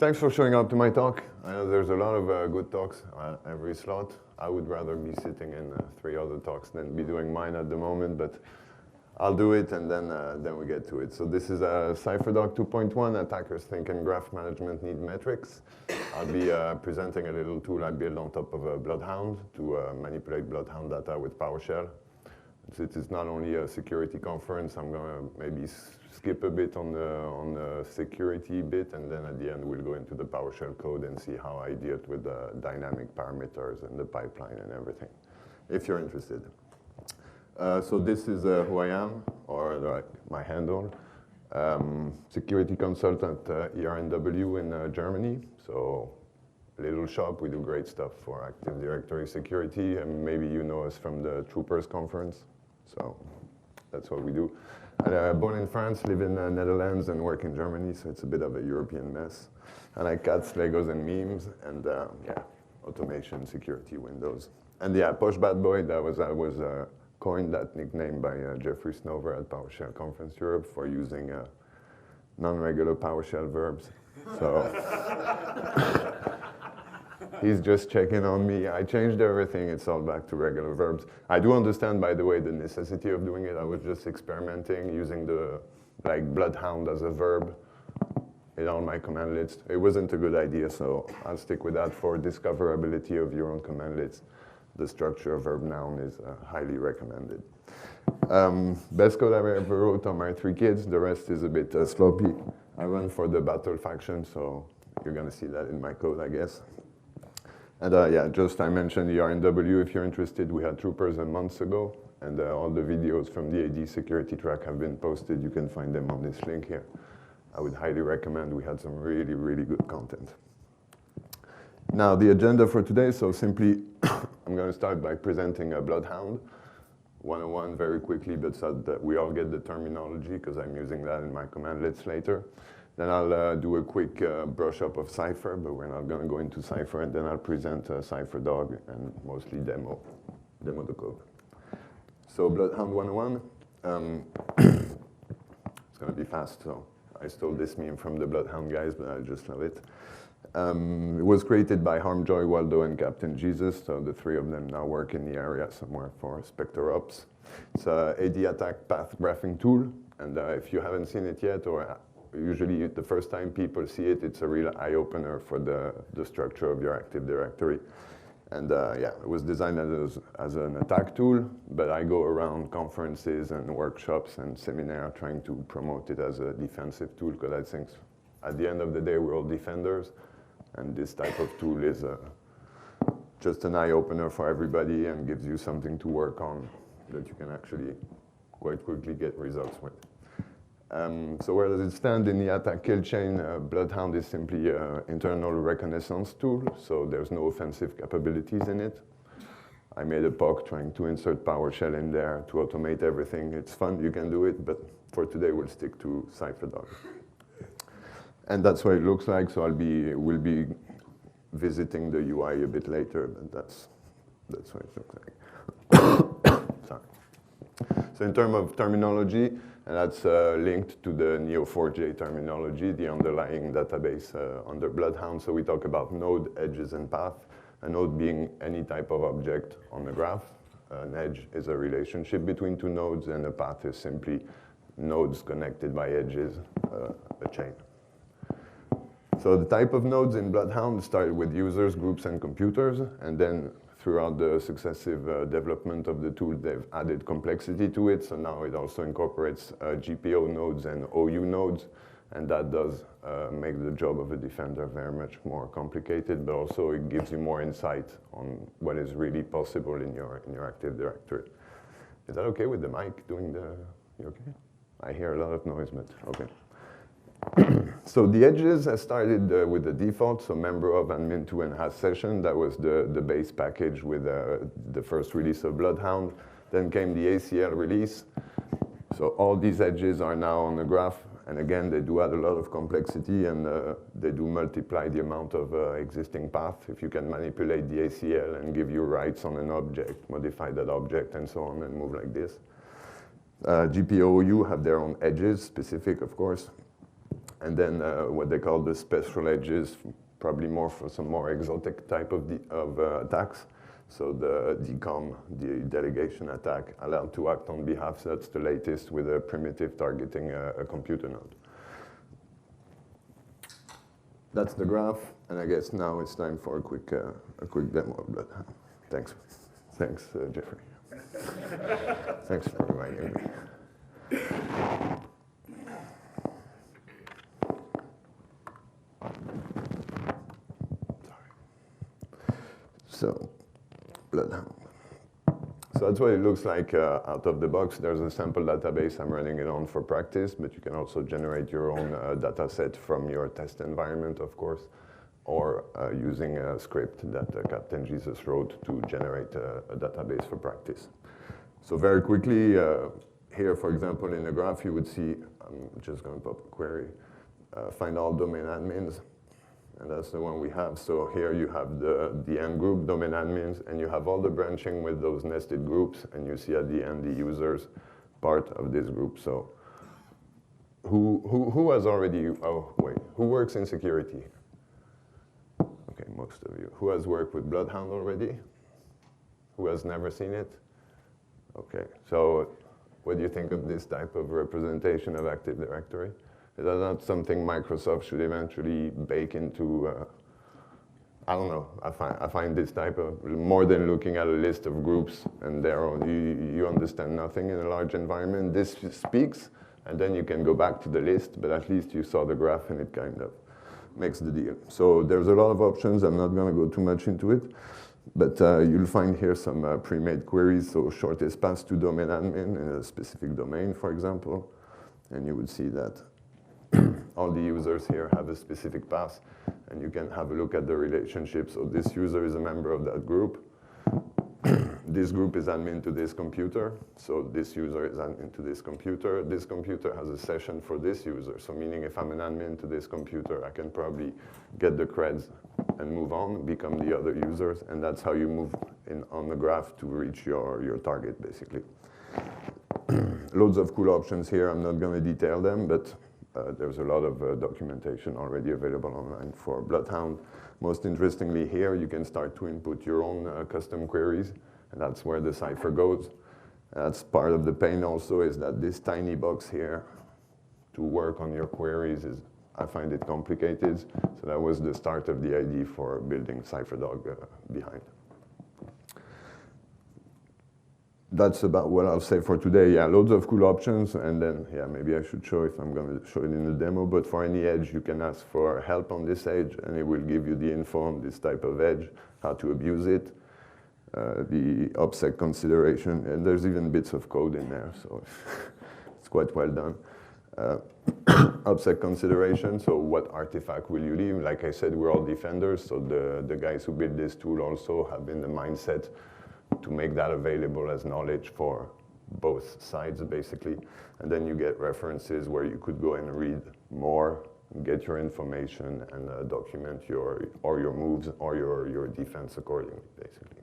Thanks for showing up to my talk. I know there's a lot of good talks every slot. I would rather be sitting in 3 other talks than be doing mine at the moment, but I'll do it and then we get to it. So this is CypherDog2.1, Attackers Think and Graph Management Need Metrics. I'll be presenting a little tool I built on top of a Bloodhound to manipulate Bloodhound data with PowerShell. It is not only a security conference, I'm going to maybe skip a bit on the security bit, and then at the end we'll go into the PowerShell code and see how I dealt with the dynamic parameters and the pipeline and everything, if you're interested. So this is who I am, or like my handle. Security consultant ERNW in Germany. So little shop, we do great stuff for Active Directory security, and maybe you know us from the Troopers conference. So that's what we do. Born in France, live in the Netherlands, and work in Germany, so it's a bit of a European mess. I like cats, Legos, and memes, and yeah, automation, security, Windows. And yeah, Posh Bad Boy, I was coined that nickname by Jeffrey Snover at PowerShell Conference Europe for using non-regular PowerShell verbs. So he's just checking on me. I changed everything. It's all back to regular verbs. I do understand, by the way, the necessity of doing it. I was just experimenting using the Bloodhound as a verb in all my command list. It wasn't a good idea, so I'll stick with that for discoverability of your own command list. The structure of verb noun is highly recommended. Best code I ever wrote on my 3 kids. The rest is a bit sloppy. I run for the battle faction, so you're going to see that in my code, I guess. And yeah, just I mentioned the RNW. If you're interested, we had Troopers a month ago, and all the videos from the AD security track have been posted. You can find them on this link here. I would highly recommend. We had some really, really good content. Now, the agenda for today, so simply, I'm going to start by presenting a Bloodhound 101 very quickly, but so that we all get the terminology, because I'm using that in my command list later. Then I'll do a quick brush up of Cypher, but we're not going to go into Cypher, and then I'll present CypherDog and mostly demo the code. So Bloodhound 101, it's going to be fast, so I stole this meme from the Bloodhound guys, but I just love it. It was created by Harmjoy, Waldo, and Captain Jesus, so the 3 of them now work in the area somewhere for Spectre Ops. It's a AD attack path graphing tool, and if you haven't seen it yet, or usually the first time people see it, it's a real eye-opener for the structure of your Active Directory. And yeah, it was designed as an attack tool, but I go around conferences and workshops and seminars trying to promote it as a defensive tool, because I think at the end of the day, we're all defenders, and this type of tool is just an eye-opener for everybody and gives you something to work on that you can actually quite quickly get results with. So where does it stand in the attack kill chain? Bloodhound is simply an internal reconnaissance tool, so there's no offensive capabilities in it. I made a POC trying to insert PowerShell in there to automate everything. It's fun, you can do it, but for today we'll stick to CypherDog. And that's what it looks like, so we'll be visiting the UI a bit later, but that's what it looks like. Sorry. So in terms of terminology, and that's linked to the Neo4j terminology, the underlying database under Bloodhound. So we talk about node, edges, and path. A node being any type of object on the graph. An edge is a relationship between 2 nodes, and a path is simply nodes connected by edges, a chain. So the type of nodes in Bloodhound started with users, groups, and computers, and then throughout the successive development of the tool, they've added complexity to it. So now it also incorporates GPO nodes and OU nodes, and that does make the job of a defender very much more complicated, but also it gives you more insight on what is really possible in your Active Directory. Is that okay with the mic doing the, you okay? I hear a lot of noise, but okay. So the edges started with the default, so member of admin2 and has session. That was the base package with the first release of Bloodhound. Then came the ACL release. So all these edges are now on the graph. And again, they do add a lot of complexity, and they do multiply the amount of existing path. If you can manipulate the ACL and give you rights on an object, modify that object, and so on, and move like this. GPOU have their own edges, specific, of course. And then what they call the special edges, probably more for some more exotic type of attacks. So the DCOM, the delegation attack, allowed to act on behalf. So that's the latest with a primitive targeting a computer node. That's the graph, and I guess now it's time for a quick demo of Bloodhound. Thanks, Jeffrey. Thanks for reminding me. Sorry. So, Bloodhound. So that's what it looks like out of the box. There's a sample database I'm running it on for practice, but you can also generate your own data set from your test environment, of course, or using a script that Captain Jesus wrote to generate a database for practice. So very quickly, here, for example, in the graph, you would see, I'm just going to pop a query, find all domain admins. And that's the one we have. So here you have the end group, domain admins, and you have all the branching with those nested groups, and you see at the end the users part of this group. So who has already, oh wait, who works in security? Okay, most of you. Who has worked with Bloodhound already? Who has never seen it? Okay, so what do you think of this type of representation of Active Directory? Is that not something Microsoft should eventually bake into, I don't know, I find this type of, more than looking at a list of groups and you understand nothing in a large environment. This speaks, and then you can go back to the list, but at least you saw the graph and it kind of makes the deal. So there's a lot of options. I'm not going to go too much into it, but you'll find here some pre-made queries. So shortest path to domain admin in a specific domain, for example, and you would see that all the users here have a specific path, and you can have a look at the relationship. So this user is a member of that group. This group is admin to this computer. So this user is admin to this computer. This computer has a session for this user. So meaning if I'm an admin to this computer, I can probably get the creds and move on, become the other users. And that's how you move on the graph to reach your target, basically. Loads of cool options here. I'm not going to detail them, but there's a lot of documentation already available online for Bloodhound. Most interestingly here, you can start to input your own custom queries, and that's where the Cypher goes. That's part of the pain also, is that this tiny box here to work on your queries is, I find it complicated. So that was the start of the idea for building CypherDog behind. That's about what I'll say for today. Yeah, loads of cool options, and then, yeah, maybe I should show if I'm going to show it in the demo, but for any edge, you can ask for help on this edge, and it will give you the info on this type of edge, how to abuse it, the OPSEC consideration, and there's even bits of code in there, so it's quite well done. OPSEC consideration, so what artifact will you leave? Like I said, we're all defenders, so the guys who built this tool also have been the mindset to make that available as knowledge for both sides, basically. And then you get references where you could go and read more, get your information, and document your moves or your defense accordingly, basically.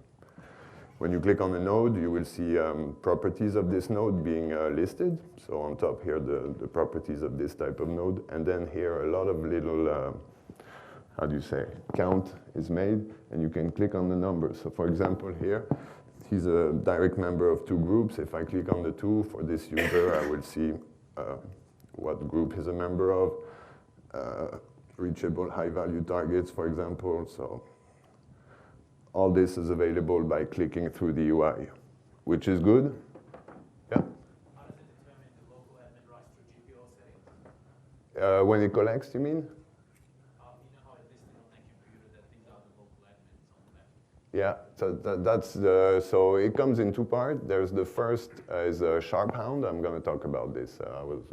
When you click on the node, you will see properties of this node being listed. So on top here, the properties of this type of node. And then here, a lot of little, how do you say, count is made, and you can click on the numbers. So for example, here, he's a direct member of two groups. If I click on the two for this user, I will see what group he's a member of, reachable high-value targets, for example. So all this is available by clicking through the UI, which is good. Yeah? How does it determine the local admin rights through GPO settings? When it collects, you mean? You know how it listed on that computer that these are the local admins on that? Yeah, so it comes in two parts. There's the first is a sharp hound. I'm going to talk about this.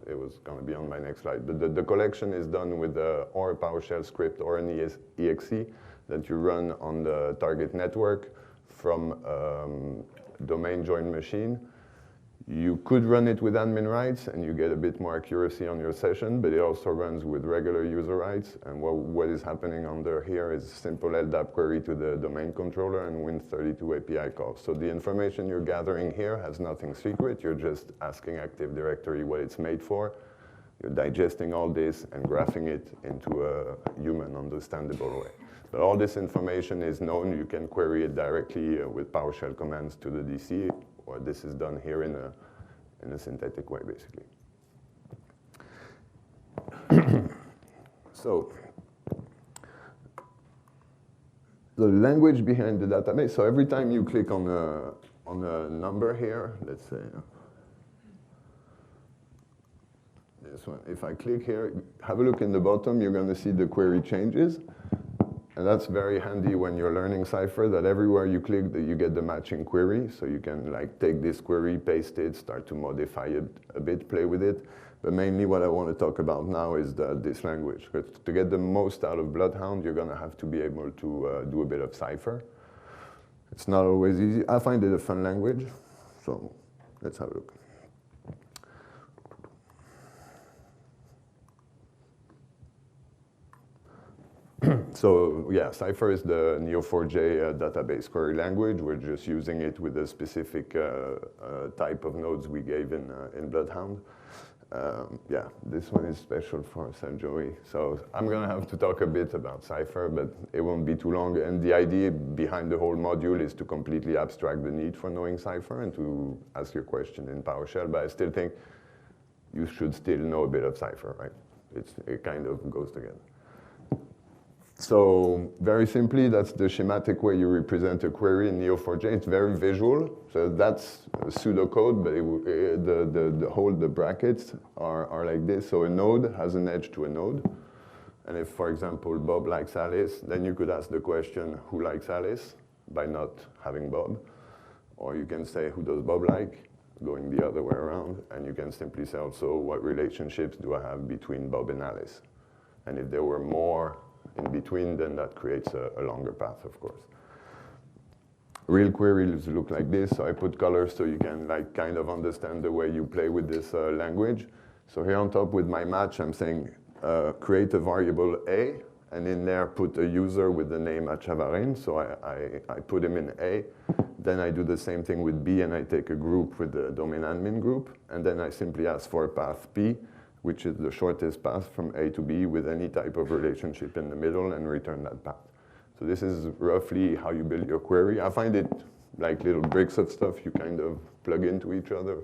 It was going to be on my next slide. But the collection is done with or a PowerShell script or an exe that you run on the target network from domain join machine. You could run it with admin rights, and you get a bit more accuracy on your session, but it also runs with regular user rights. And what is happening under here is simple LDAP query to the domain controller and Win32 API calls. So the information you're gathering here has nothing secret. You're just asking Active Directory what it's made for. You're digesting all this and graphing it into a human understandable way. But all this information is known. You can query it directly with PowerShell commands to the DC, or this is done here in a synthetic way, basically. So the language behind the database. So every time you click on a number here, let's say this one. If I click here, have a look in the bottom, you're going to see the query changes. And that's very handy when you're learning Cypher, that everywhere you click, you get the matching query. So you can like take this query, paste it, start to modify it a bit, play with it. But mainly what I want to talk about now is this language. Because to get the most out of Bloodhound, you're going to have to be able to do a bit of Cypher. It's not always easy. I find it a fun language. So let's have a look. So yeah, Cypher is the Neo4j database query language. We're just using it with a specific type of nodes we gave in Bloodhound. Yeah, this one is special for Joey. So I'm going to have to talk a bit about Cypher, but it won't be too long. And the idea behind the whole module is to completely abstract the need for knowing Cypher and to ask your question in PowerShell. But I still think you should still know a bit of Cypher, right? It kind of goes together. So very simply, that's the schematic way you represent a query in Neo4j. It's very visual. So that's pseudocode, but the brackets are like this. So a node has an edge to a node. And if, for example, Bob likes Alice, then you could ask the question, who likes Alice, by not having Bob. Or you can say, who does Bob like, going the other way around. And you can simply say also, what relationships do I have between Bob and Alice? And if there were more in between, then that creates a longer path, of course. Real queries look like this. So I put colors so you can like kind of understand the way you play with this language. So here on top with my match, I'm saying create a variable A, and in there put a user with the name Achavarin. So I put him in A. Then I do the same thing with B, and I take a group with the domain admin group. And then I simply ask for a path P, which is the shortest path from A to B with any type of relationship in the middle, and return that path. So this is roughly how you build your query. I find it like little bricks of stuff you kind of plug into each other.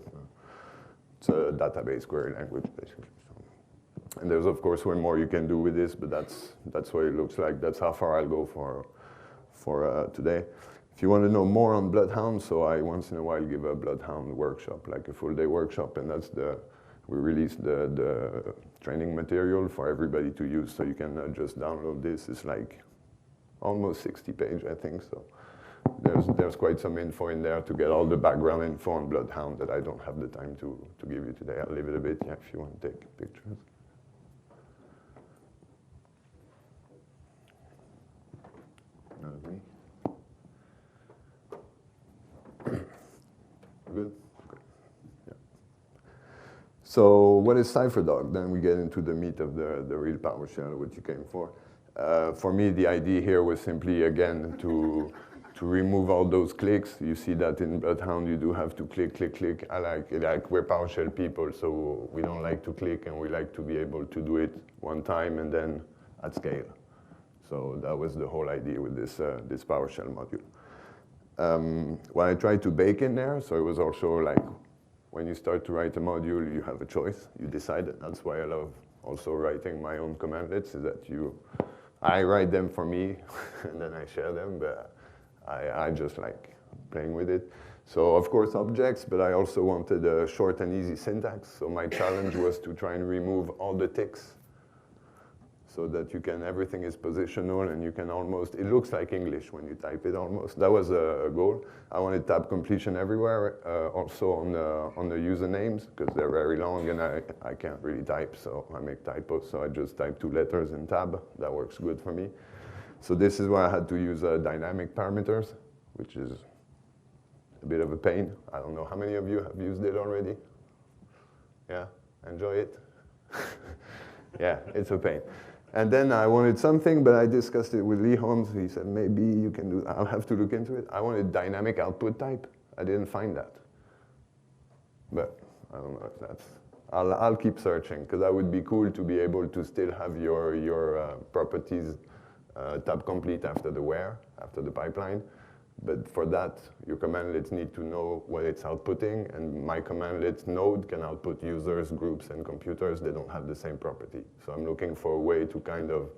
It's a database query language, basically. So, and there's, of course, way more you can do with this, but that's what it looks like. That's how far I'll go for today. If you want to know more on Bloodhound, so I once in a while give a Bloodhound workshop, like a full day workshop, and we released the training material for everybody to use, so you can just download this. It's like almost 60 pages, I think. So there's quite some info in there to get all the background info on Bloodhound that I don't have the time to give you today. I'll leave it a bit, yeah, if you want to take pictures. Not me. Good. So what is CypherDog? Then we get into the meat of the real PowerShell, which you came for. For me, the idea here was simply, again, to remove all those clicks. You see that in Bloodhound, you do have to click, click, click. Like we're PowerShell people, so we don't like to click, and we like to be able to do it one time and then at scale. So that was the whole idea with this PowerShell module. What I tried to bake in there, so it was also like, when you start to write a module, you have a choice. You decide it. That's why I love also writing my own commandlets, is that I write them for me, and then I share them, but I just like playing with it. So of course objects, but I also wanted a short and easy syntax. So my challenge was to try and remove all the ticks, so that everything is positional, and you can almost, it looks like English when you type it almost. That was a goal. I wanted tab completion everywhere, also on the usernames, because they're very long and I can't really type, so I make typos. So I just type 2 letters in tab. That works good for me. So this is why I had to use dynamic parameters, which is a bit of a pain. I don't know how many of you have used it already? Yeah, enjoy it? Yeah, it's a pain. And then I wanted something, but I discussed it with Lee Holmes. He said, maybe you can do, I'll have to look into it. I wanted dynamic output type. I didn't find that. But I don't know if that's, I'll keep searching, because that would be cool to be able to still have your properties tab complete after the where, after the pipeline. But for that, your commandlets need to know what it's outputting, and my commandlets node can output users, groups, and computers. They don't have the same property. So I'm looking for a way to kind of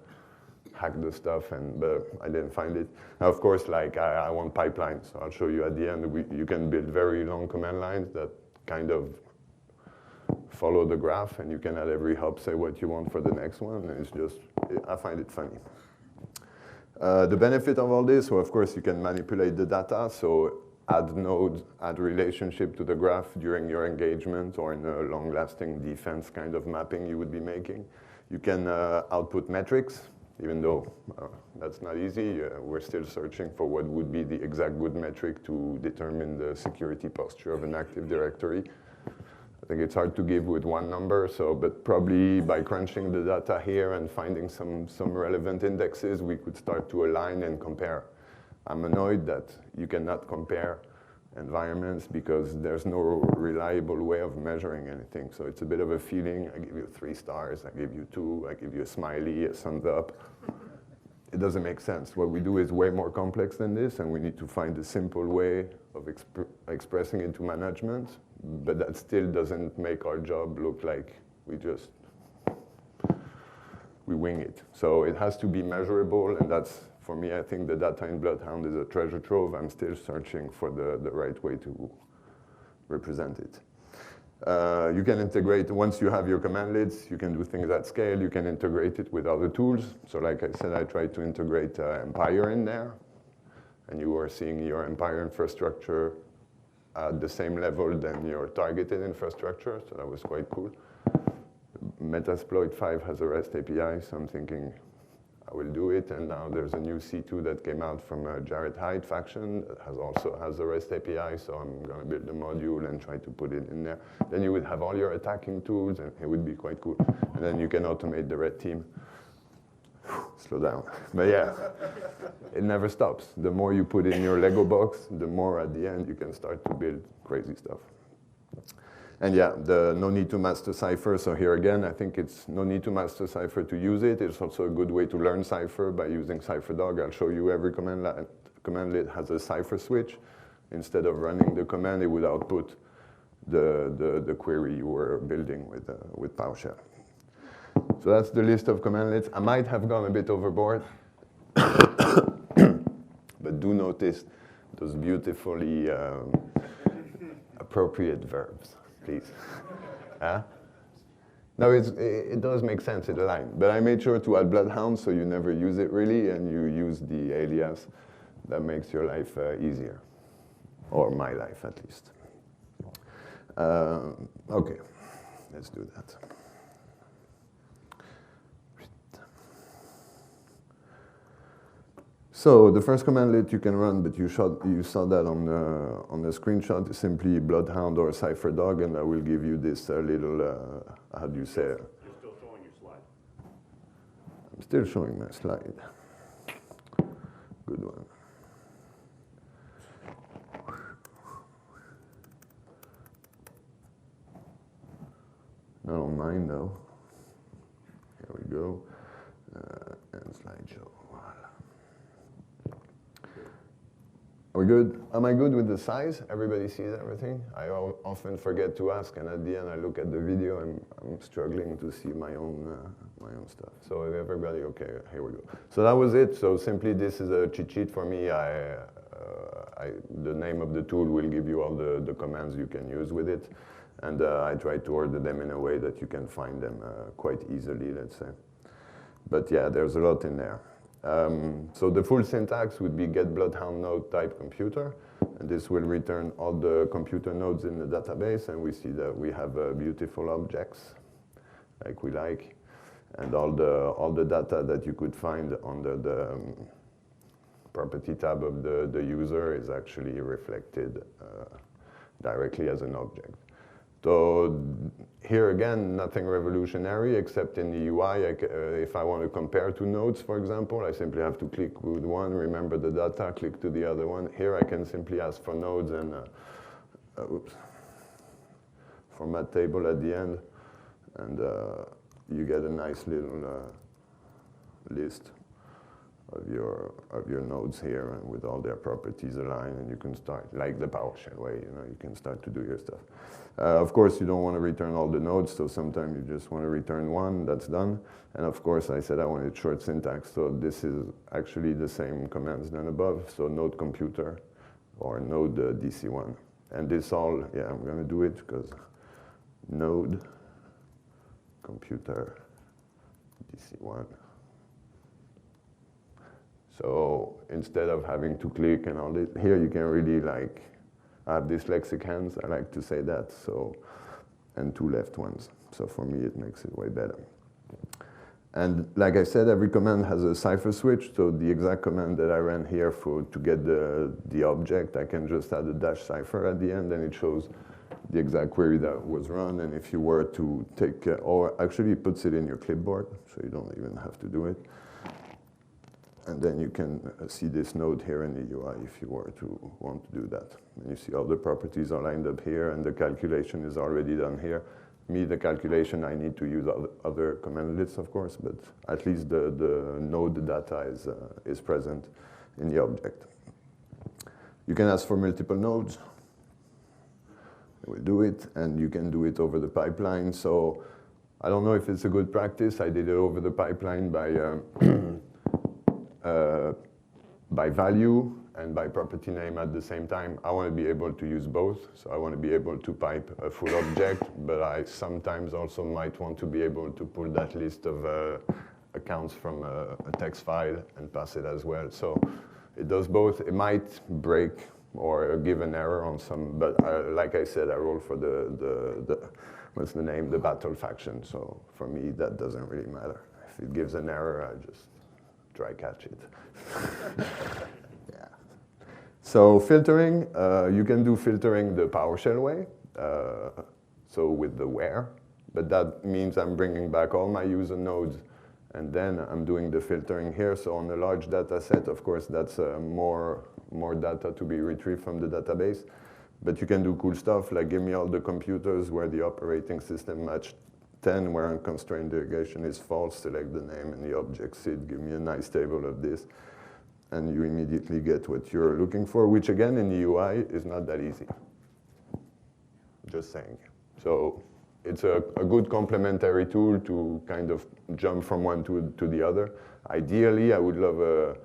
hack the stuff, but I didn't find it. Now, of course, like I want pipelines, so I'll show you at the end. You can build very long command lines that kind of follow the graph, and you can at every hop say what you want for the next one. And it's just, I find it funny. The benefit of all this, well, of course, you can manipulate the data, so add nodes, add relationship to the graph during your engagement or in a long-lasting defense kind of mapping you would be making. You can output metrics, even though that's not easy. We're still searching for what would be the exact good metric to determine the security posture of an Active Directory. I think it's hard to give with one number, but probably by crunching the data here and finding some relevant indexes, we could start to align and compare. I'm annoyed that you cannot compare environments because there's no reliable way of measuring anything. So it's a bit of a feeling. I give you 3 stars, I give you 2, I give you a smiley, a thumbs up. It doesn't make sense. What we do is way more complex than this, and we need to find a simple way of expressing it to management, but that still doesn't make our job look like we wing it. So it has to be measurable, and that's, for me, I think the data in Bloodhound is a treasure trove. I'm still searching for the right way to represent it. You can integrate, once you have your commandlets, you can do things at scale. You can integrate it with other tools. So like I said, I tried to integrate Empire in there. And you are seeing your Empire infrastructure at the same level than your targeted infrastructure. So that was quite cool. Metasploit 5 has a REST API, so I'm thinking I will do it. And now there's a new C2 that came out from Jared Hyde faction that also has a REST API, so I'm going to build a module and try to put it in there. Then you would have all your attacking tools, and it would be quite cool. And then you can automate the red team. Slow down. But yeah, it never stops. The more you put in your Lego box, the more at the end you can start to build crazy stuff. And yeah, the no need to master Cypher. So here again, I think it's no need to master Cypher to use it. It's also a good way to learn Cypher by using CypherDog. I'll show you every commandlet has a Cypher switch. Instead of running the command, it would output the query you were building with PowerShell. So that's the list of commandlets. I might have gone a bit overboard, but do notice those beautifully appropriate verbs, please. No, it does make sense in the line, but I made sure to add Bloodhound so you never use it really, and you use the alias. That makes your life easier, or my life at least. Okay, let's do that. So the first commandlet you can run, but you saw that on the screenshot, is simply Bloodhound or CypherDog, and I will give you this little, how do you say it? You're still showing your slide. I'm still showing my slide. Good one. Not on mine though. Here we go. And slideshow. Are we good? Am I good with the size? Everybody sees everything? I often forget to ask, and at the end I look at the video and I'm struggling to see my own stuff. So everybody, okay, here we go. So that was it. So simply this is a cheat sheet for me. The name of the tool will give you all the commands you can use with it. And I try to order them in a way that you can find them quite easily, let's say. But yeah, there's a lot in there. So the full syntax would be get Bloodhound node type computer, and this will return all the computer nodes in the database, and we see that we have beautiful objects like we like, and all the data that you could find under the property tab of the user is actually reflected directly as an object. So here again, nothing revolutionary, except in the UI, if I want to compare two nodes, for example, I simply have to click with one, remember the data, click to the other one. Here I can simply ask for nodes and, format table at the end. And you get a nice little list of your nodes here and with all their properties aligned, and you can start, like the PowerShell way, you can start to do your stuff. Of course, you don't want to return all the nodes, so sometimes you just want to return one, that's done. And of course, I said I wanted short syntax, so this is actually the same commands than above, so node computer or node DC1. And this all, yeah, I'm going to do it because node computer DC1. So instead of having to click and all this, here you can really like, I have dyslexic hands, I like to say that, so, and two left ones. So for me, it makes it way better. And like I said, every command has a Cypher switch, so the exact command that I ran here to get the object, I can just add a dash Cypher at the end, and it shows the exact query that was run. And if you were to take, or actually it puts it in your clipboard, so you don't even have to do it. And then you can see this node here in the UI if you were to want to do that. And you see all the properties are lined up here, and the calculation is already done here. Me, the calculation, I need to use other command lists, of course, but at least the node data is present in the object. You can ask for multiple nodes. It will do it, and you can do it over the pipeline. So I don't know if it's a good practice. I did it over the pipeline by value and by property name at the same time. I want to be able to use both. So I want to be able to pipe a full object, but I sometimes also might want to be able to pull that list of accounts from a text file and pass it as well. So it does both. It might break or give an error on some, but like I said, I roll for the what's the name? The battle faction. So for me, that doesn't really matter. If it gives an error, I just try catch it. Yeah. So filtering, you can do filtering the PowerShell way, so with the where, but that means I'm bringing back all my user nodes, and then I'm doing the filtering here. So on a large data set, of course, that's more data to be retrieved from the database, but you can do cool stuff like give me all the computers where the operating system matched 10, where unconstrained delegation is false, select the name and the object SID, give me a nice table of this, and you immediately get what you're looking for, which again in the UI is not that easy. Just saying. So it's a good complementary tool to kind of jump from one to the other. Ideally, I would love a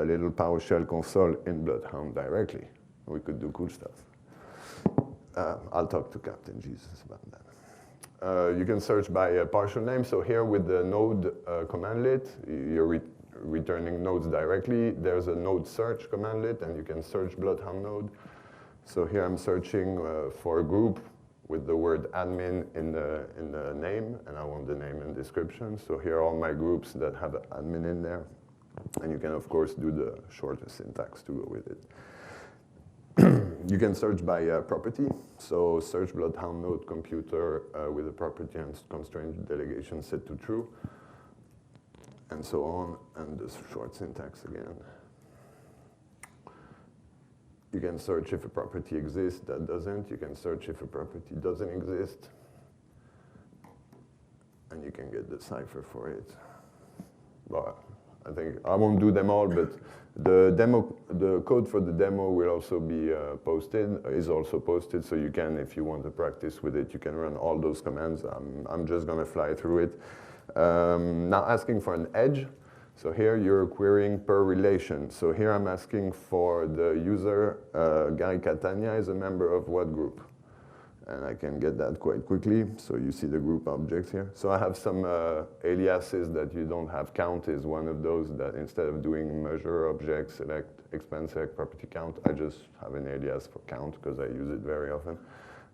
little PowerShell console in Bloodhound directly. We could do cool stuff. I'll talk to Captain Jesus about that. You can search by partial name. So here with the node commandlet, you're returning nodes directly. There's a node search commandlet, and you can search Bloodhound node. So here I'm searching for a group with the word admin in the name, and I want the name and description. So here are all my groups that have admin in there. And you can, of course, do the shorter syntax to go with it. You can search by property. So search Bloodhound node computer with a property and constraint delegation set to true, and so on, and this short syntax again. You can search if a property exists, that doesn't. You can search if a property doesn't exist, and you can get the Cypher for it. Well, I think I won't do them all, but the code for the demo will also be is also posted, so you can, if you want to practice with it, you can run all those commands. I'm just gonna fly through it. Now asking for an edge. So here you're querying per relation. So here I'm asking for the user, Gary Catania is a member of what group? And I can get that quite quickly. So you see the group objects here. So I have some aliases that you don't have. Count is one of those that instead of doing measure object, select, expand, select, property count, I just have an alias for count because I use it very often.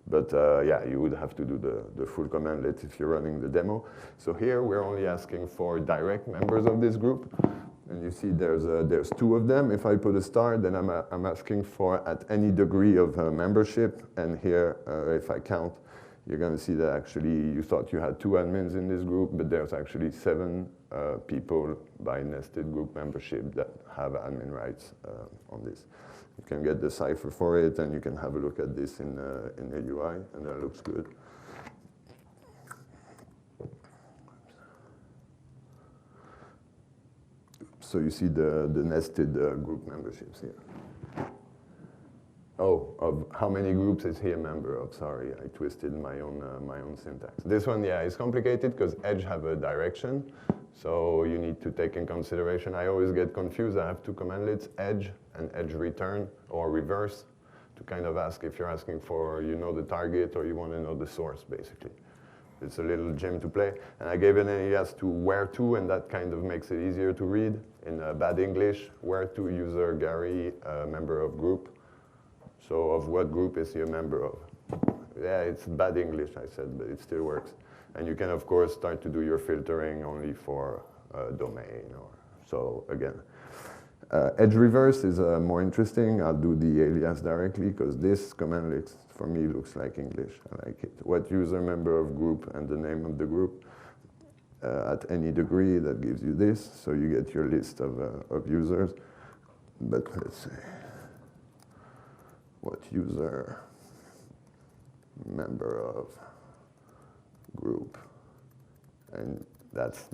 But yeah, you would have to do the full commandlet if you're running the demo. So here we're only asking for direct members of this group. And you see there's two of them. If I put a star, then I'm asking for at any degree of membership. And here, if I count, you're going to see that actually you thought you had 2 admins in this group, but there's actually 7 people by nested group membership that have admin rights on this. You can get the Cypher for it, and you can have a look at this in the UI, and that looks good. So you see the nested group memberships here. Oh, of how many groups is he a member of? Sorry, I twisted my own syntax. This one, yeah, is complicated because edge have a direction. So you need to take in consideration. I always get confused. I have two commandlets, edge and edge return or reverse, to kind of ask if you're asking for, the target or you want to know the source, basically. It's a little gem to play. And I gave an alias to where to, and that kind of makes it easier to read. In bad English, where to user Gary, member of group. So of what group is he a member of? Yeah, it's bad English, I said, but it still works. And you can, of course, start to do your filtering only for domain. So again, edge reverse is more interesting. I'll do the alias directly because this command for me looks like English. I like it. What user member of group and the name of the group at any degree, that gives you this. So you get your list of users. But let's say, what user member of group, and that's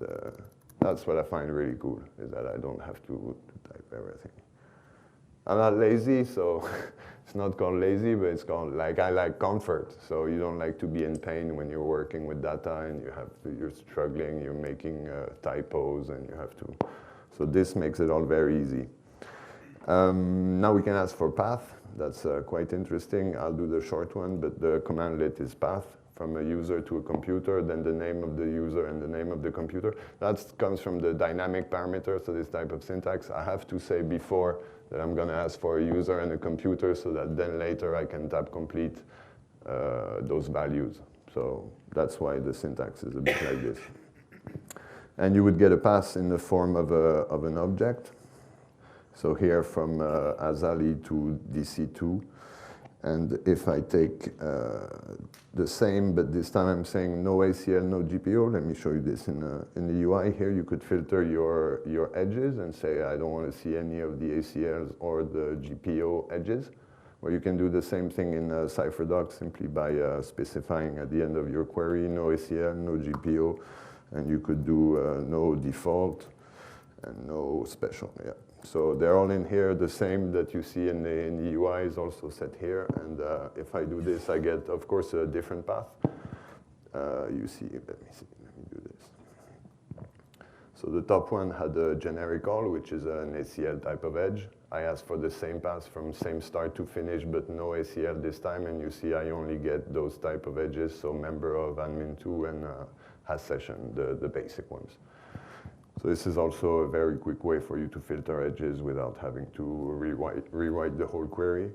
what I find really cool, is that I don't have to type everything. I'm not lazy, so it's not called lazy, but it's called, I like comfort. So you don't like to be in pain when you're working with data and you're struggling, you're making typos, and you have to. So this makes it all very easy. Now we can ask for path. That's quite interesting. I'll do the short one, but the commandlet is path from a user to a computer, then the name of the user and the name of the computer. That comes from the dynamic parameter, so this type of syntax. I have to say before that I'm going to ask for a user and a computer so that then later I can tab complete those values. So that's why the syntax is a bit like this. And you would get a path in the form of an object. So here from Azali to DC2. And if I take the same, but this time I'm saying no ACL, no GPO, let me show you this in the UI here. You could filter your edges and say, I don't want to see any of the ACLs or the GPO edges. Or you can do the same thing in CypherDog simply by specifying at the end of your query, no ACL, no GPO. And you could do no default and no special, yeah. So they're all in here. The same that you see in the UI is also set here. And if I do this, I get, of course, a different path. You see, let me do this. So the top one had a generic all, which is an ACL type of edge. I asked for the same path from same start to finish, but no ACL this time. And you see I only get those type of edges, so member of admin2 and has session, the basic ones. So this is also a very quick way for you to filter edges without having to rewrite the whole query.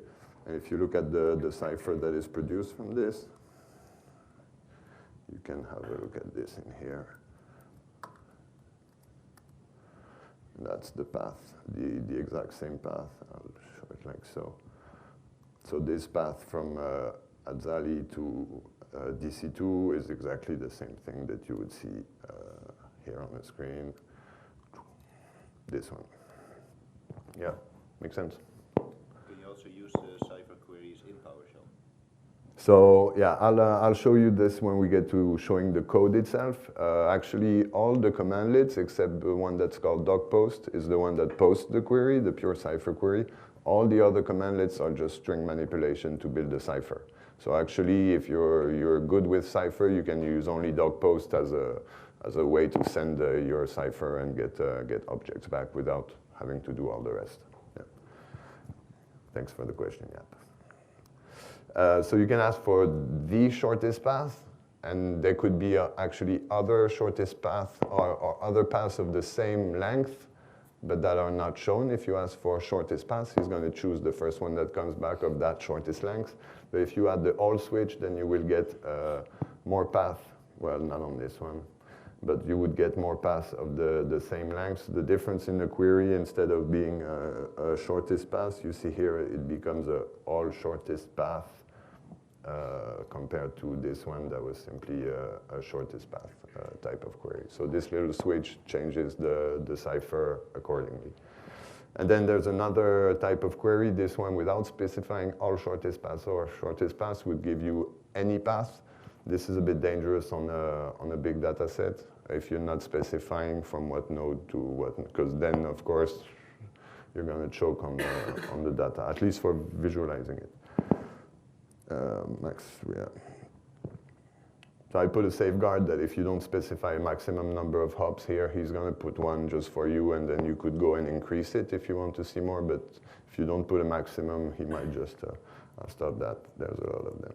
And if you look at the cipher that is produced from this, you can have a look at this in here. That's the path, the exact same path. I'll show it like so. So this path from Azali to DC2 is exactly the same thing that you would see here on the screen. This one. Yeah, makes sense. Can you also use the Cypher queries in PowerShell? So yeah, I'll show you this when we get to showing the code itself. Actually, all the commandlets except the one that's called docpost is the one that posts the query, the pure Cypher query. All the other commandlets are just string manipulation to build a Cypher. So actually, if you're good with Cypher, you can use only docpost as a way to send your Cypher and get objects back without having to do all the rest. Yeah. Thanks for the question, Yap. So you can ask for the shortest path, and there could be actually other shortest path or other paths of the same length, but that are not shown. If you ask for shortest path, he's going to choose the first one that comes back of that shortest length. But if you add the all switch, then you will get more path. Well, not on this one, but you would get more paths of the same length. The difference in the query, instead of being a shortest path, you see here it becomes a all shortest path compared to this one that was simply a shortest path type of query. So this little switch changes the Cypher accordingly. And then there's another type of query, this one without specifying all shortest paths or shortest paths would give you any path. This is a bit dangerous on a big data set. if you're not specifying from what node to what, because then of course you're going to choke on the data, at least for visualizing it. Yeah. So I put a safeguard that if you don't specify a maximum number of hops here, he's going to put one just for you, and then you could go and increase it if you want to see more. But if you don't put a maximum, he might just, I'll stop that. There's a lot of them.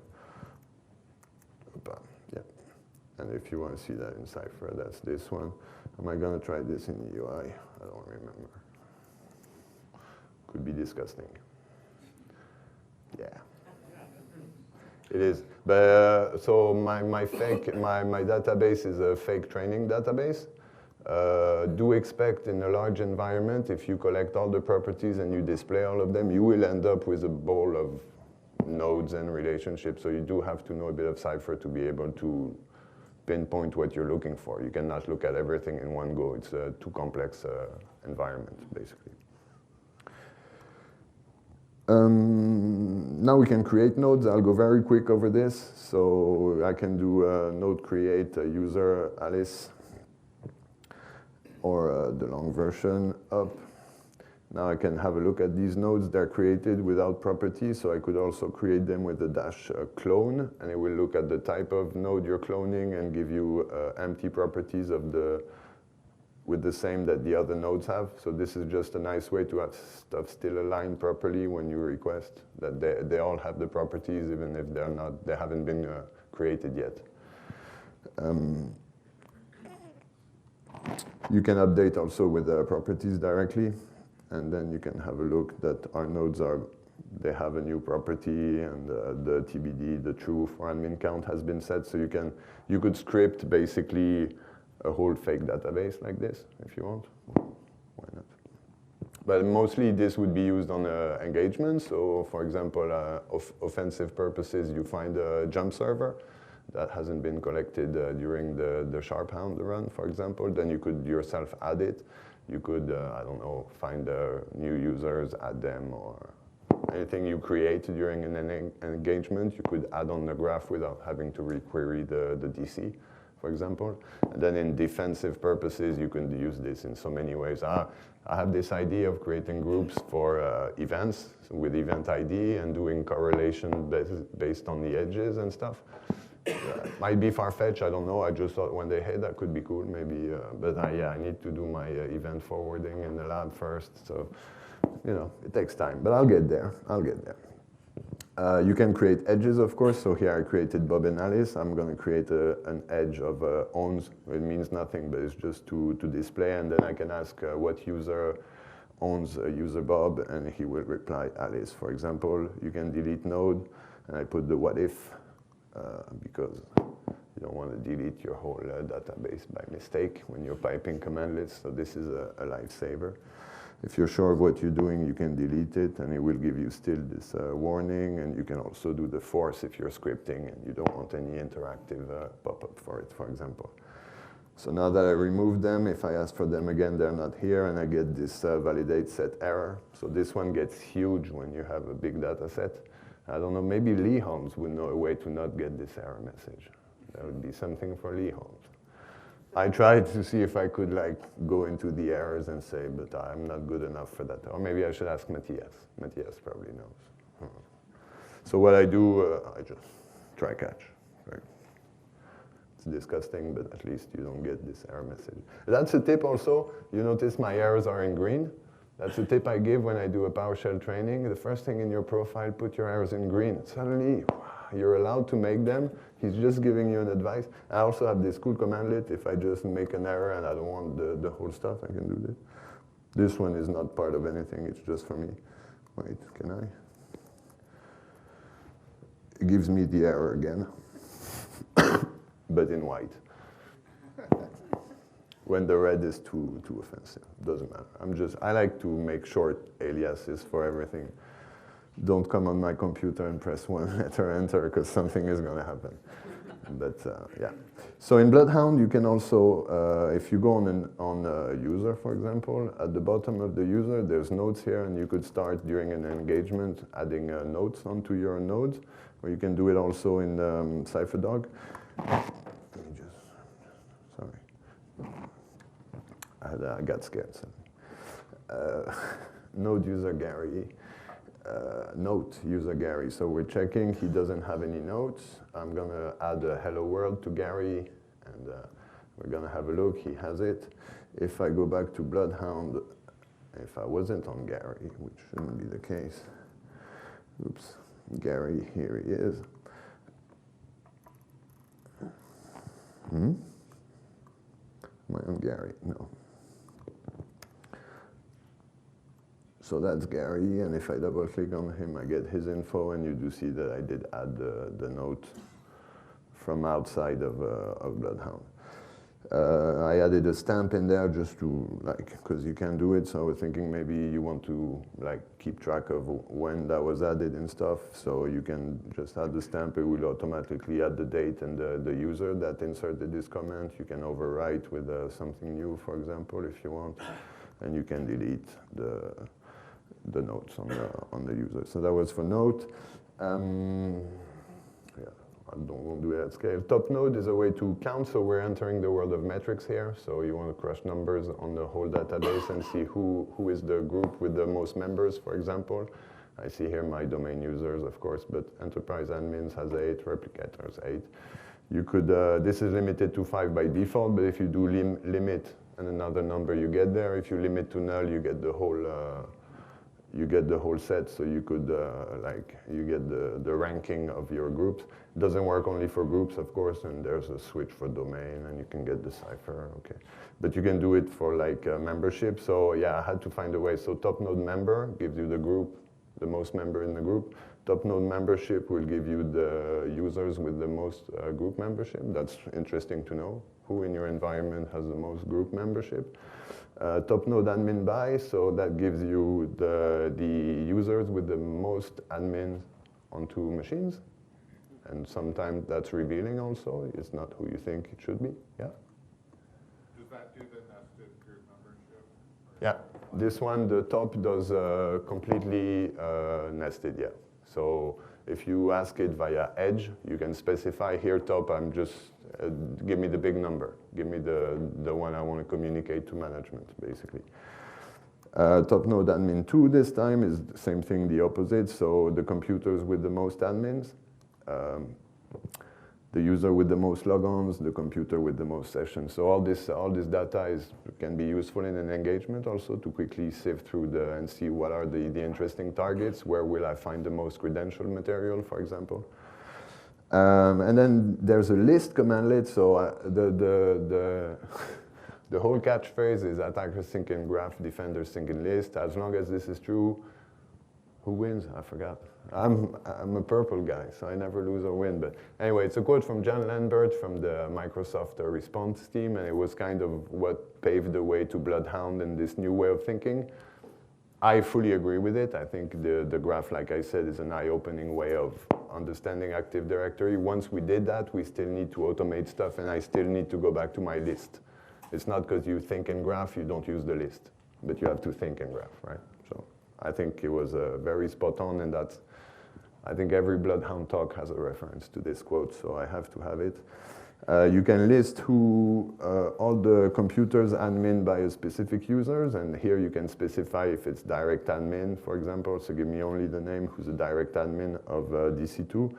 Yeah. And if you want to see that in Cypher, that's this one. Am I going to try this in the UI? I don't remember. Could be disgusting. Yeah. It is, but so my database is a fake training database. Do expect in a large environment, if you collect all the properties and you display all of them, you will end up with a ball of nodes and relationships. So you do have to know a bit of Cypher to be able to pinpoint what you're looking for. You cannot look at everything in one go. It's a too complex environment, basically. Now we can create nodes. I'll go very quick over this. So I can do a node create user Alice, or the long version up. Now I can have a look at these nodes. They're created without properties, so I could also create them with the dash clone, and it will look at the type of node you're cloning and give you empty properties of with the same that the other nodes have. So this is just a nice way to have stuff still aligned properly when you request, that they all have the properties, even if they haven't been created yet. You can update also with the properties directly, and then you can have a look that our nodes they have a new property, and the TBD, the true for admin count, has been set. So you could script basically a whole fake database like this, if you want. Why not? But mostly this would be used on engagement. So for example, offensive purposes, you find a jump server that hasn't been collected during the sharp hound run, for example. Then you could yourself add it. You could, I don't know, find new users, add them, or anything you create during an engagement, you could add on the graph without having to requery the DC, for example. And then in defensive purposes, you can use this in so many ways. I have this idea of creating groups for events with event ID and doing correlation based on the edges and stuff. Might be far-fetched, I don't know. I just thought one day, hey, that could be cool, maybe. But yeah, I need to do my event forwarding in the lab first. So, it takes time, but I'll get there. You can create edges, of course. So here I created Bob and Alice. I'm going to create an edge of owns. It means nothing, but it's just to display. And then I can ask what user owns user Bob, and he will reply Alice, for example. You can delete node, and I put the what if, because you don't want to delete your whole database by mistake when you're piping command list. So this is a lifesaver. If you're sure of what you're doing, you can delete it, and it will give you still this warning. And you can also do the force if you're scripting and you don't want any interactive pop-up for it, for example. So now that I removed them, if I ask for them again, they're not here, and I get this validate set error. So this one gets huge when you have a big data set. I don't know, maybe Lee Holmes would know a way to not get this error message. That would be something for Lee Holmes. I tried to see if I could go into the errors and say, but I'm not good enough for that. Or maybe I should ask Matthias. Matthias probably knows. So what I do, I just try catch. Right? It's disgusting, but at least you don't get this error message. That's a tip also. You notice my errors are in green. That's a tip I give when I do a PowerShell training. The first thing in your profile, put your errors in green. Suddenly, you're allowed to make them. He's just giving you an advice. I also have this cool commandlet. If I just make an error and I don't want the whole stuff, I can do this. This one is not part of anything. It's just for me. Wait, can I? It gives me the error again, but in white. When the red is too offensive, doesn't matter. I like to make short aliases for everything. Don't come on my computer and press one letter enter, because something is going to happen. But yeah. So in Bloodhound, you can also, if you go on a user, for example, at the bottom of the user, there's nodes here, and you could start during an engagement adding nodes onto your nodes, or you can do it also in CypherDog. Sorry. I got scared. So. Node user Gary, note user Gary. So we're checking, he doesn't have any notes. I'm gonna add a hello world to Gary, and we're gonna have a look, he has it. If I go back to Bloodhound, if I wasn't on Gary, which shouldn't be the case, oops, Gary, here he is. Am I on Gary? No. So that's Gary, and if I double click on him, I get his info, and you do see that I did add the note from outside of Bloodhound. I added a stamp in there just to, like, because you can do it, so I was thinking maybe you want to, like, keep track of when that was added and stuff, so you can just add the stamp, it will automatically add the date and the user that inserted this comment. You can overwrite with something new, for example, if you want, and you can delete the notes on the user. So that was for note. Yeah, won't do it at scale. Top node is a way to count, so we're entering the world of metrics here. So you want to crush numbers on the whole database and see who is the group with the most members, for example. I see here my domain users, of course, but enterprise admins has 8, replicators 8. You could, this is limited to 5 by default, but if you do limit and another number you get there, if you limit to null, you get the whole set, so you could, you get the ranking of your groups. It doesn't work only for groups, of course, and there's a switch for domain, and you can get the Cypher, okay. But you can do it for, like, membership, so yeah, I had to find a way. So top node member gives you the group, the most member in the group. Top node membership will give you the users with the most group membership. That's interesting to know, who in your environment has the most group membership. Top node admin by, so that gives you the users with the most admins onto machines. And sometimes that's revealing also. It's not who you think it should be, yeah? Does that do the nested group membership? Yeah, this one, the top does completely nested, yeah. So if you ask it via edge, you can specify here top, I'm just, give me the big number. Give me the one I want to communicate to management, basically. Top node admin 2 this time is the same thing, the opposite. So the computers with the most admins, the user with the most logons, the computer with the most sessions. So all this data can be useful in an engagement also to quickly sift through and see what are the interesting targets, where will I find the most credential material, for example. And then there's a list commandlet, so the whole catchphrase is attackers think in graph, defenders think in list. As long as this is true, who wins? I forgot. I'm a purple guy, so I never lose or win. But anyway, it's a quote from John Lambert from the Microsoft response team, and it was kind of what paved the way to Bloodhound and this new way of thinking. I fully agree with it. I think the graph, like I said, is an eye-opening way of understanding Active Directory. Once we did that, we still need to automate stuff, and I still need to go back to my list. It's not because you think in graph, you don't use the list, but you have to think in graph, right? So I think it was very spot on, and that's, I think every Bloodhound talk has a reference to this quote, so I have to have it. You can list all the computers admin by a specific users, and here you can specify if it's direct admin, for example, so give me only the name who's a direct admin of DC2.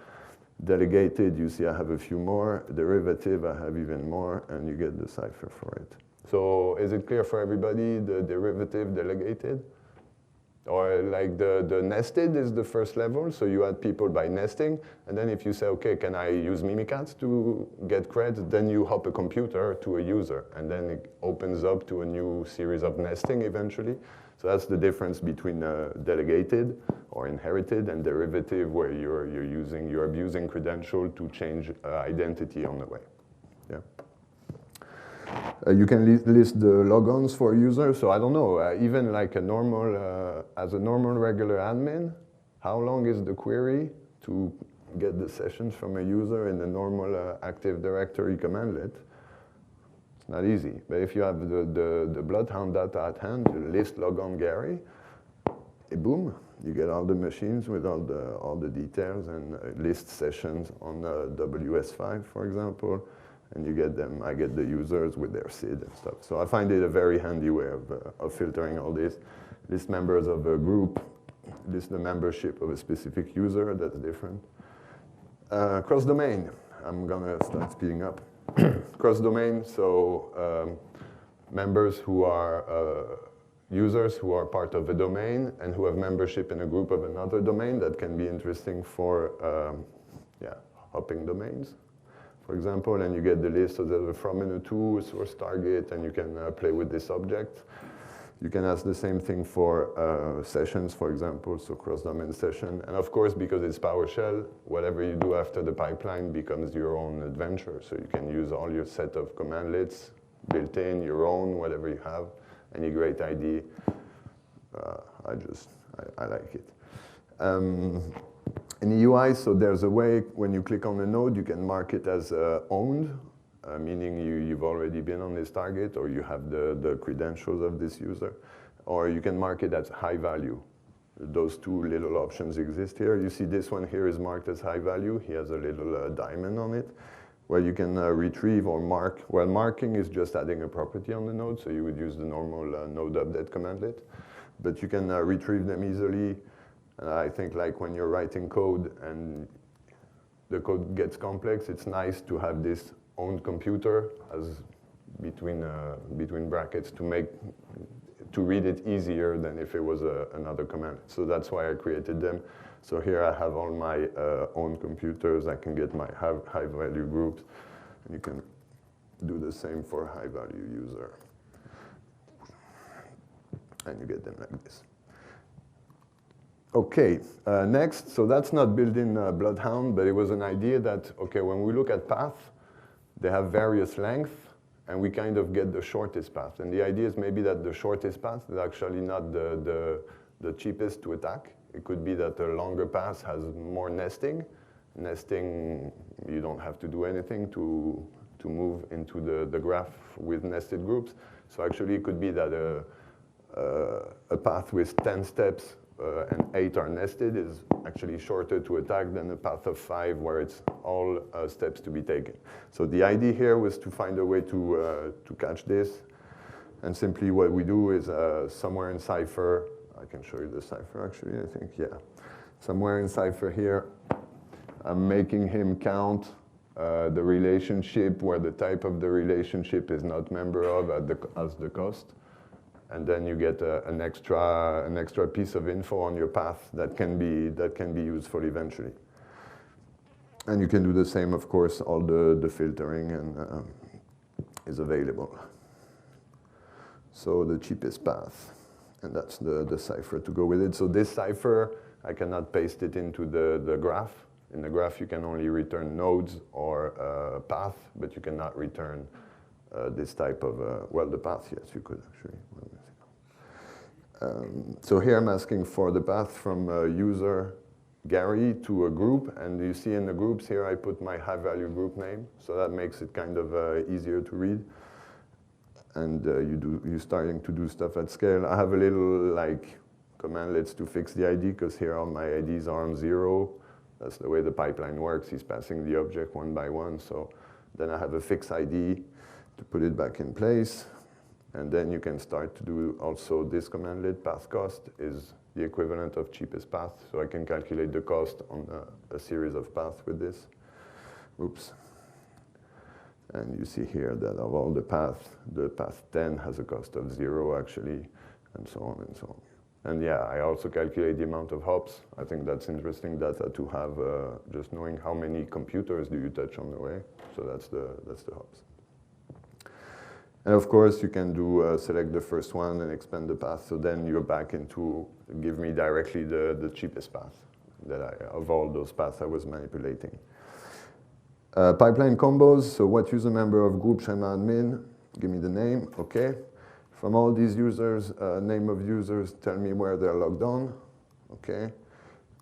Delegated, you see I have a few more. Derivative, I have even more, and you get the Cypher for it. So is it clear for everybody, the derivative delegated? Or like the nested is the first level, so you add people by nesting, and then if you say, okay, can I use Mimikatz to get cred, then you hop a computer to a user, and then it opens up to a new series of nesting eventually. So that's the difference between delegated or inherited and derivative, where you're abusing credential to change identity on the way. Yeah. You can list the logons for a user. So I don't know, even like a normal, as a normal regular admin, how long is the query to get the sessions from a user in the normal Active Directory commandlet? It's not easy. But if you have the Bloodhound data at hand, you list logon Gary, boom, you get all the machines with all the details and list sessions on WS5, for example. and you get them. I get the users with their SID and stuff. So I find it a very handy way of filtering all this. List members of a group, list the membership of a specific user, that's different. Cross-domain, I'm gonna start speeding up. Cross-domain, so members who are users who are part of a domain and who have membership in a group of another domain. That can be interesting for hopping domains, for example, and you get the list of the from and a to, source target, and you can play with this object. You can ask the same thing for sessions, for example, so cross-domain session. And of course, because it's PowerShell, whatever you do after the pipeline becomes your own adventure. So you can use all your set of commandlets built in, your own, whatever you have, any great ID. I like it. In the UI, so there's a way, when you click on a node, you can mark it as owned, meaning you've already been on this target, or you have the credentials of this user, or you can mark it as high value. Those two little options exist here. You see this one here is marked as high value. He has a little diamond on it, where you can retrieve or mark. Well, marking is just adding a property on the node, so you would use the normal node update commandlet. But you can retrieve them easily. I think like when you're writing code and the code gets complex, it's nice to have this owned computer as between brackets to read it easier than if it was another command. So that's why I created them. So here I have all my own computers. I can get my high value groups. And you can do the same for high value user. And you get them like this. Okay, next, so that's not built in Bloodhound, but it was an idea that, okay, when we look at path, they have various lengths, and we kind of get the shortest path. And the idea is maybe that the shortest path is actually not the cheapest to attack. It could be that a longer path has more nesting. Nesting, you don't have to do anything to move into the graph with nested groups. So actually it could be that a path with 10 steps and 8 are nested is actually shorter to attack than a path of 5 where it's all steps to be taken. So the idea here was to find a way to catch this. And simply what we do is somewhere in Cypher, I can show you the Cypher actually, I think, yeah. Somewhere in Cypher here, I'm making him count the relationship where the type of the relationship is not member of as the cost. And then you get an extra piece of info on your path that can be useful eventually. And you can do the same, of course, all the filtering and is available. So the cheapest path, and that's the Cypher to go with it. So this Cypher, I cannot paste it into the graph. In the graph, you can only return nodes or path, but you cannot return this type of, well, the path, yes, you could actually. So here I'm asking for the path from user Gary to a group, and you see in the groups here I put my high value group name, so that makes it kind of easier to read. And you're starting to do stuff at scale. I have a little like commandlets to fix the ID, because here all my IDs are on 0. That's the way the pipeline works. He's passing the object one by one. So then I have a fixed ID to put it back in place. And then you can start to do also this commandlet. Path cost is the equivalent of cheapest path. So I can calculate the cost on a series of paths with this. Oops. And you see here that of all the path 10 has a cost of 0 actually, and so on and so on. And yeah, I also calculate the amount of hops. I think that's interesting data to have, just knowing how many computers do you touch on the way. So that's the hops. And of course, you can do select the first one and expand the path. So then you're back into give me directly the cheapest path of all those paths I was manipulating. Pipeline combos. So what user member of group Shema admin? Give me the name. Okay. From all these users, name of users, tell me where they're logged on. Okay.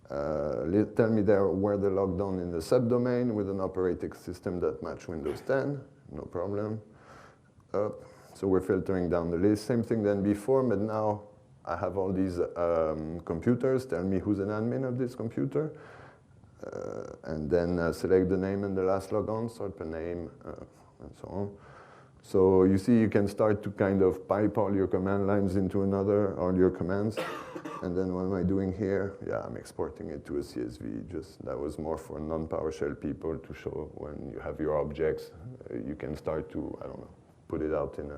Tell me where they're logged on in the subdomain with an operating system that match Windows 10. No problem. So we're filtering down the list. Same thing than before, but now I have all these computers. Tell me who's an admin of this computer. And then select the name and the last logon, sort per name, and so on. So you see, you can start to kind of pipe all your command lines into another, all your commands. And then what am I doing here? Yeah, I'm exporting it to a CSV. Just that was more for non-PowerShell people to show when you have your objects, you can start to, I don't know, put it out in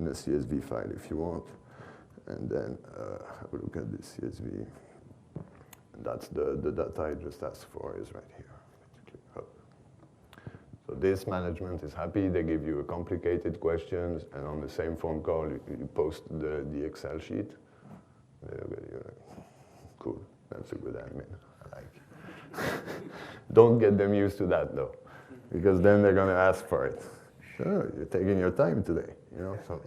a CSV file if you want. And then have a look at this CSV. And that's the data I just asked for is right here. So this management is happy. They give you a complicated questions, and on the same phone call, you post the Excel sheet. You're like, cool, that's a good admin. I like it. Don't get them used to that though, because then they're going to ask for it. Sure, you're taking your time today, you know. So,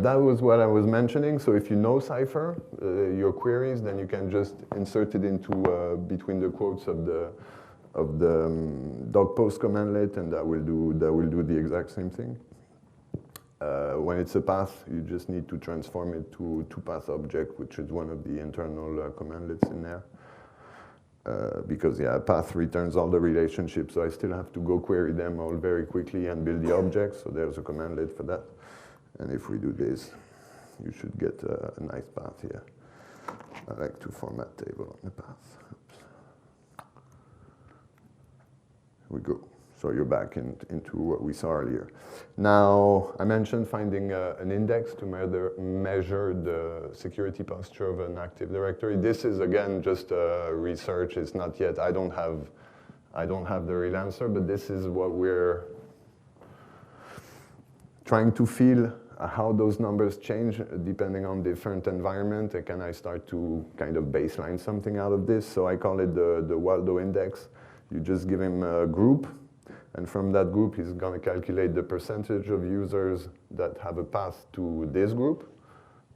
that was what I was mentioning. So if you know Cypher, your queries, then you can just insert it into between the quotes of the dog post commandlet, and that will do the exact same thing. When it's a path, you just need to transform it to path object, which is one of the internal commandlets in there. Because yeah, path returns all the relationships, so I still have to go query them all very quickly and build the objects. So there's a commandlet for that. And if we do this, you should get a nice path here. I like to format table on the path. We go. So you're back into what we saw earlier. Now, I mentioned finding an index to measure the security posture of an Active Directory. This is, again, just research. It's not yet, I don't have the real answer, but this is what we're trying to feel how those numbers change depending on different environment, and can I start to kind of baseline something out of this? So I call it the Waldo index. You just give him a group, and from that group, he's going to calculate the percentage of users that have a path to this group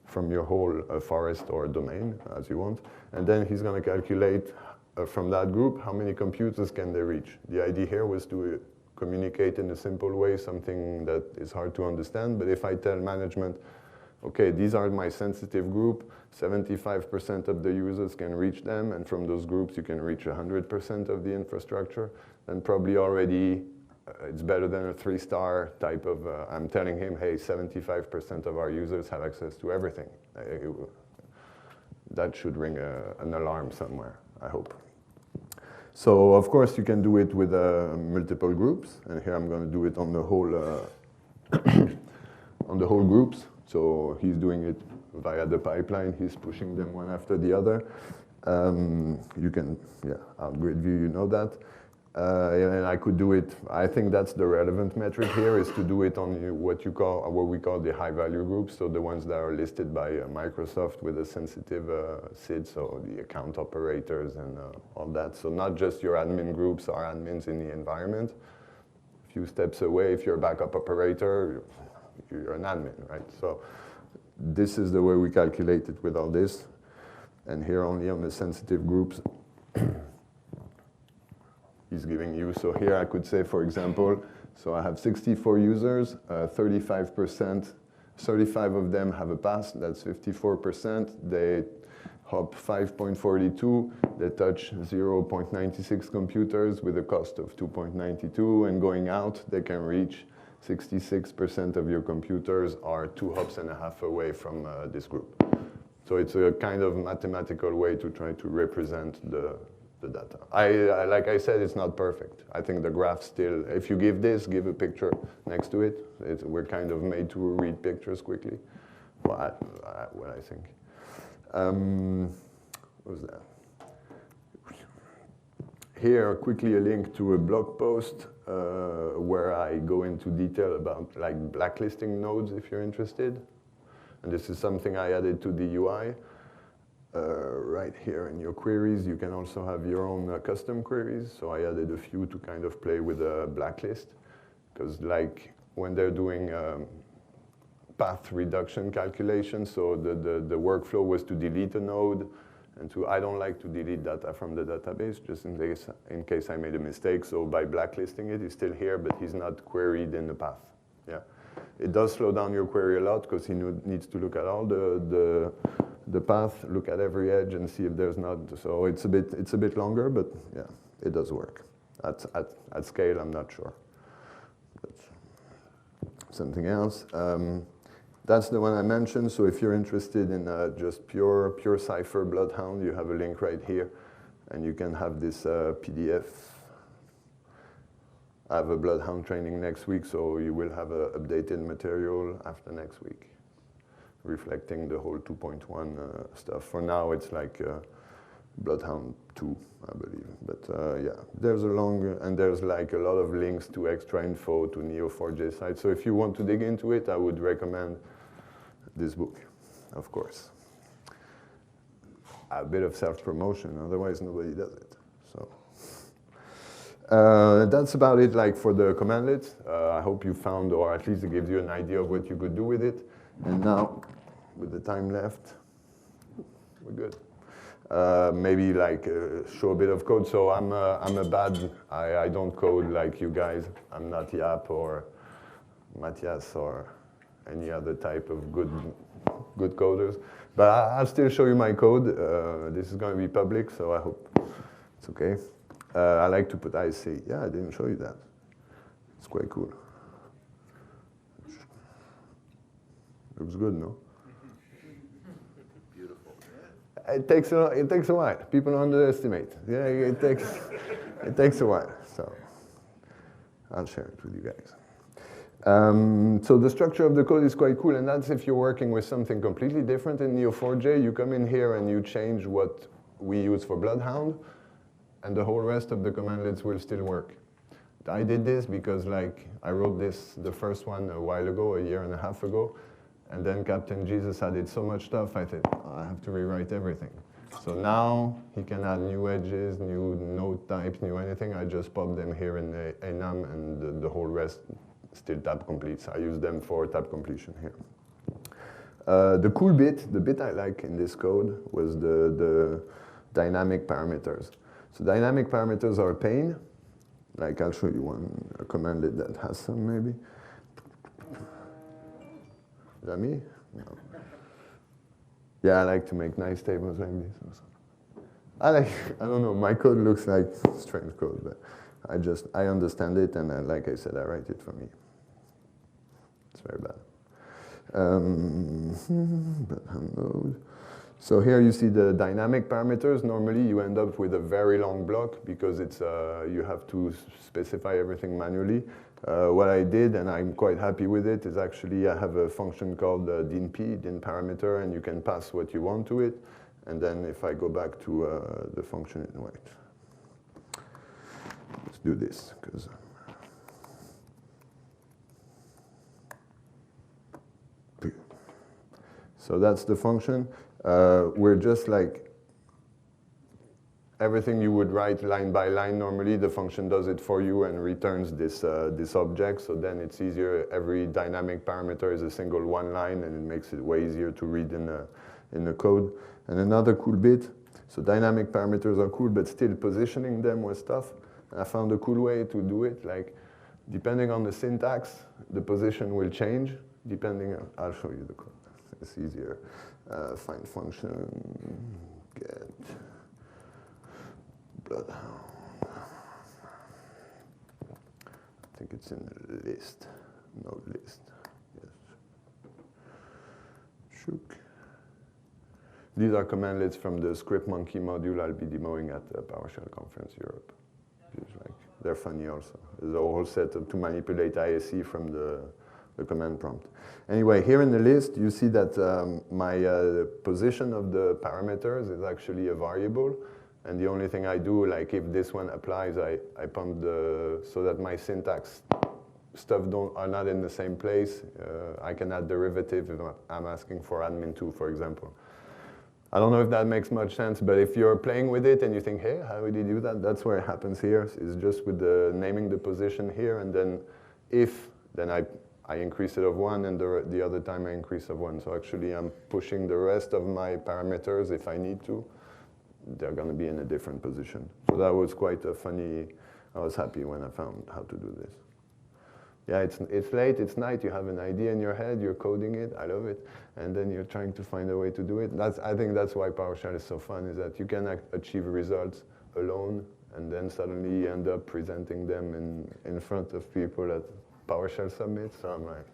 from your whole forest or domain, as you want. And then he's going to calculate from that group how many computers can they reach. The idea here was to communicate in a simple way, something that is hard to understand. But if I tell management, okay, these are my sensitive group, 75% of the users can reach them, and from those groups you can reach 100% of the infrastructure, then probably already it's better than a 3-star type of, I'm telling him, hey, 75% of our users have access to everything. That should ring an alarm somewhere, I hope. So of course you can do it with multiple groups, and here I'm going to do it on the whole on the whole groups. So he's doing it via the pipeline. He's pushing them one after the other. You can, yeah, out grid view, you know that. And I could do it. I think that's the relevant metric here, is to do it on what we call the high value groups. So the ones that are listed by Microsoft with a sensitive SID, so the account operators and all that. So not just your admin groups are admins in the environment. A few steps away, if you're a backup operator, you're an admin, right? So this is the way we calculate it with all this. And here only on the sensitive groups, he's giving you. So here I could say, for example, so I have 64 users, 35 of them have a pass, that's 54%. They hop 5.42, they touch 0.96 computers with a cost of 2.92, and going out, they can reach 66% of your computers are 2.5 hops away from this group. So it's a kind of mathematical way to try to represent the data. Like I said, it's not perfect. I think the graph still, if you give a picture next to it, we're kind of made to read pictures quickly. Well, what I think. What was that? Here, quickly a link to a blog post where I go into detail about like blacklisting nodes if you're interested. And this is something I added to the UI. Right here in your queries, you can also have your own custom queries. So I added a few to kind of play with a blacklist. Because like when they're doing path reduction calculations, so the workflow was to delete a node, and I don't like to delete data from the database, just in case I made a mistake. So by blacklisting it, he's still here, but he's not queried in the path. Yeah, it does slow down your query a lot because he needs to look at all the path, look at every edge, and see if there's not. So it's a bit longer, but yeah, it does work. At scale, I'm not sure. That's something else. That's the one I mentioned. So if you're interested in just pure Cypher Bloodhound, you have a link right here, and you can have this PDF. I have a Bloodhound training next week, so you will have updated material after next week, reflecting the whole 2.1 stuff. For now, it's like Bloodhound 2, I believe. But yeah, there's there's like a lot of links to extra info, to Neo4j sites. So if you want to dig into it, I would recommend this book, of course. A bit of self-promotion, otherwise nobody does it. So that's about it, like for the commandlets. I hope you found, or at least it gives you an idea of what you could do with it. And now, with the time left, we're good. Maybe like show a bit of code. So I don't code like you guys. I'm not Yap or Matthias or any other type of good coders. But I'll still show you my code. This is going to be public, so I hope it's okay. I like to put IC. Yeah, I didn't show you that. It's quite cool. Looks good, no? Beautiful. It takes a while. People underestimate. Yeah, it takes a while. So I'll share it with you guys. So the structure of the code is quite cool, and that's if you're working with something completely different in Neo4j. You come in here and you change what we use for Bloodhound, and the whole rest of the commandlets will still work. I did this because like I wrote the first one a while ago, a year and a half ago, and then Captain Jesus added so much stuff, I thought, oh, I have to rewrite everything. So now he can add new edges, new node types, new anything. I just pop them here in the enum, and the whole rest still tab completes. I use them for tab completion here. The cool bit, the bit I like in this code was the dynamic parameters. So dynamic parameters are a pain. Like I'll show you a commandlet that has some maybe. Is that me? No. Yeah, I like to make nice tables like this also. I don't know, my code looks like strange code, but I understand it, and like I said, I write it for me. It's very bad. So here you see the dynamic parameters. Normally you end up with a very long block because it's you have to specify everything manually. What I did, and I'm quite happy with it, is actually I have a function called din parameter, and you can pass what you want to it. And then if I go back to the function, wait. Let's do this, because so that's the function. We're just like everything you would write line by line normally, the function does it for you and returns this object. So then it's easier. Every dynamic parameter is a single one line, and it makes it way easier to read in the code. And another cool bit, so dynamic parameters are cool, but still positioning them was tough. And I found a cool way to do it. Like, depending on the syntax, the position will change. Depending on, I'll show you the code. It's easier. Find function, get Bloodhound. I think it's in the list, node list. Yes. Shook. These are commandlets from the script monkey module I'll be demoing at the PowerShell Conference Europe. They're funny also. There's a whole set to manipulate ISE from the command prompt. Anyway, here in the list, you see that my position of the parameters is actually a variable. And the only thing I do, like if this one applies, I pump so that my syntax stuff are not in the same place. I can add derivative if I'm asking for admin2, for example. I don't know if that makes much sense, but if you're playing with it and you think, hey, how would you do that? That's where it happens here. It's just with the naming the position here, and then then I increase it of 1, and the other time I increase of 1. So actually I'm pushing the rest of my parameters if I need to. They're going to be in a different position. So that was quite a funny, I was happy when I found how to do this. Yeah, it's late, it's night, you have an idea in your head, you're coding it, I love it, and then you're trying to find a way to do it. I think that's why PowerShell is so fun, is that you can achieve results alone, and then suddenly you end up presenting them in front of people at PowerShell submits. So I'm like,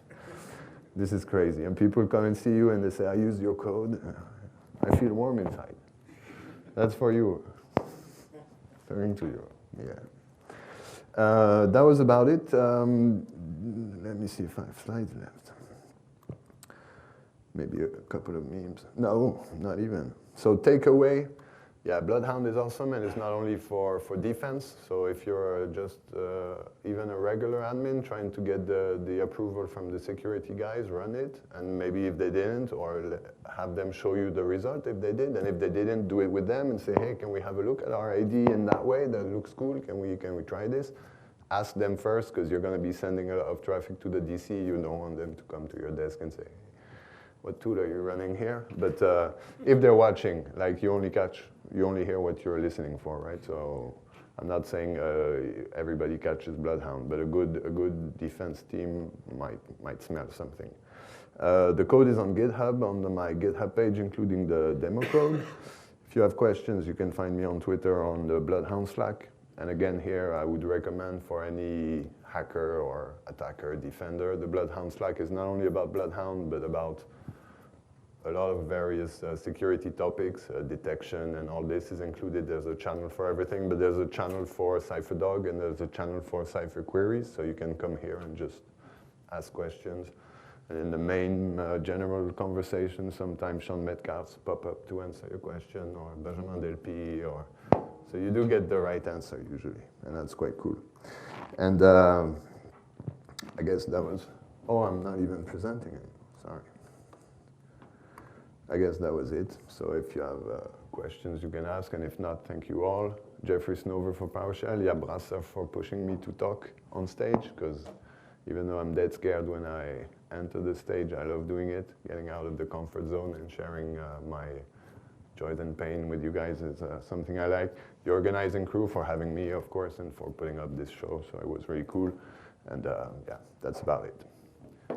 this is crazy. And people come and see you and they say, I use your code. I feel warm inside. That's for you. Turning to you, yeah. That was about it. Let me see if I have slides left. Maybe a couple of memes. No, not even. So takeaway, yeah, Bloodhound is awesome, and it's not only for defense. So if you're just even a regular admin trying to get the approval from the security guys, run it. And maybe if they didn't, or have them show you the result if they did. And if they didn't, do it with them and say, hey, can we have a look at our ID in that way? That looks cool. Can we try this? Ask them first, because you're going to be sending a lot of traffic to the DC. You don't want them to come to your desk and say, what tool are you running here? But if they're watching, like you only hear what you're listening for, right? So I'm not saying everybody catches Bloodhound, but a good defense team might smell something. The code is on GitHub, on my GitHub page, including the demo code. If you have questions, you can find me on Twitter on the Bloodhound Slack. And again, here I would recommend for any hacker or attacker, defender, the Bloodhound Slack is not only about Bloodhound, but about a lot of various security topics, detection, and all this is included. There's a channel for everything, but there's a channel for CypherDog, and there's a channel for Cypher queries, so you can come here and just ask questions. And in the main general conversation, sometimes Sean Metcalfs pop up to answer your question, or Benjamin Delpy, or so you do get the right answer usually, and that's quite cool. And I guess that was, oh, I'm not even presenting it, sorry. I guess that was it. So if you have questions, you can ask, and if not, thank you all. Jeffrey Snover for PowerShell, Yabrasa for pushing me to talk on stage, because even though I'm dead scared when I enter the stage, I love doing it. Getting out of the comfort zone and sharing my joys and pain with you guys is something I like. The organizing crew for having me, of course, and for putting up this show, so it was really cool. And yeah, that's about it.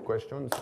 Questions?